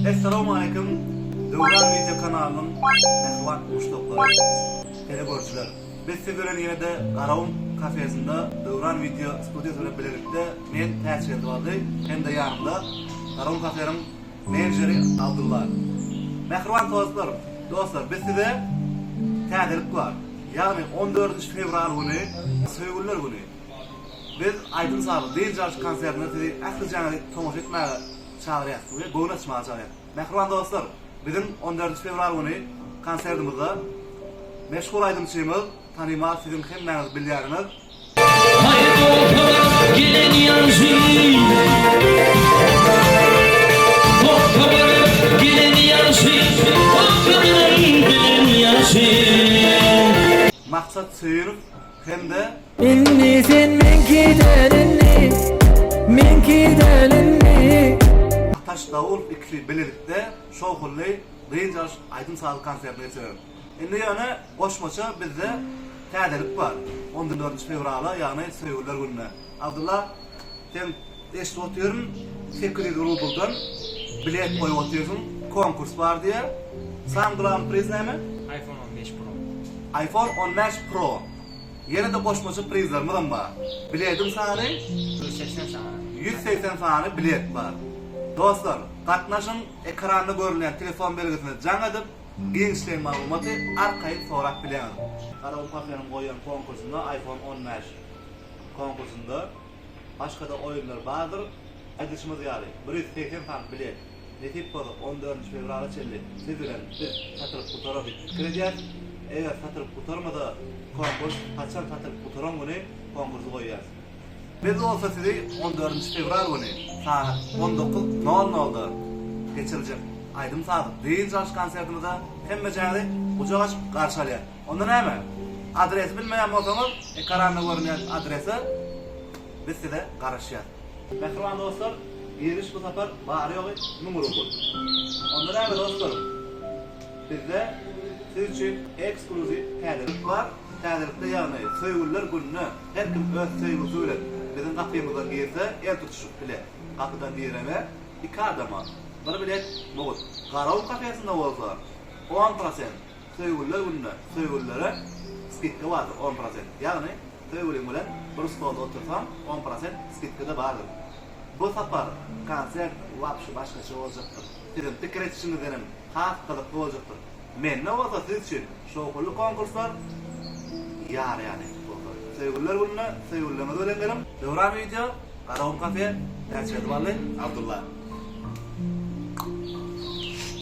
Assalamu alaikum. Dövran Video kanalının ehvan muştokları, telegörçüler. Biz sizlerin yine de Qaravun kafesinde Dövran Video stüdyosuyla birlikte men təşkil edildi. Hem de yanımda Qaravun kafenin menajeri Abdullah. Mehriban dostlar, biz size tədirlik var. Yani 14 fevral günü, Söygüller günü. Biz Aydın Sabı Deyincaş konserine sizi ahli canlı tomoş etmeye çağırıyoruz ve boyun açmaya çağırıyoruz. Mehriban dostlar, bizim 14 fevral günü konsertimizde meşgul aydınçıyımız, tanıymaz sizin hemmeniz bilyarınız. Haydi ortalar gelen yansın, ortalar gelen yansın, ortalar gelen yansın. Maksat söyürüp hem de İnni sen men kidelinni Ataş Davul ikisi birlikte şovkullu Deyincaş Aydın Sabı konserine geçiyor. Şimdi yani koşmaça bizde tədirlik var. 14 fevrala yani Söygüller gününe. Abdullah, sen eşit otuyorsun, sekreter buldun, bilet koyup otuyorsun, konkurs var diye. Sen Grand Prix ne mi? iPhone 15 Pro. iPhone 15 Pro. Yine de koşmaça prizler mı var? Biletim sana 180 sana. 180 tane bilet var. Dostlar, katnaşın ekranda görülen telefon belgesini can edip, gençliğin malumatı arkayı sorak bilen. Qaravun kafenin koyan konkursunda iPhone 15 konkursunda başka da oyunlar vardır. Edişimiz yani 180 tane bilet. Netip kodu 14 fevrala çelli. Siz bilen biz satırıp kurtarıp kireceğiz. Eğer satırıp kurtarmadı konkurs, kaçan satırıp kurtaran günü konkursu koyacağız. Biz olsa sizi 14 fevral günü saat 19:00'da geçirecek Aydın Sabı Deyincaş konsertimizde hem beceri kucak açıp karşılayın. Ondan hemen adres bilmeyen olsanız ekranda görünen adresi biz size karışacağız. Mehriban dostlar, giriş bu sefer bari yok numara koy. Ondan hemen dostlarım, bizde siz için ekskluzif tədirlik var. Tədirlikte yani Söygüller gününe her kim öz söygü söyler. Bizim kapıyımızdan girse el tutuşup bile. Kapıdan girene 2 adama bir bilet boğut. Qaravun kafesinde olsa 10% Söygüller gününe Söygüllere skidka vardır 10%. Yani Söygülün bilen bir stolda otursam 10% skidka da vardır. Bu sefer konser vapşı başkaça olacaktır. Sizin fikretişiniz benim haftalık olacaktır. Men ne olsa siz için şokullu konkurslar yar yani. Söygüller gününe, Söygüllerine öğrenlerim. Dövran Video, Qaravun Kafe, Tercih Edvalli, Abdullah.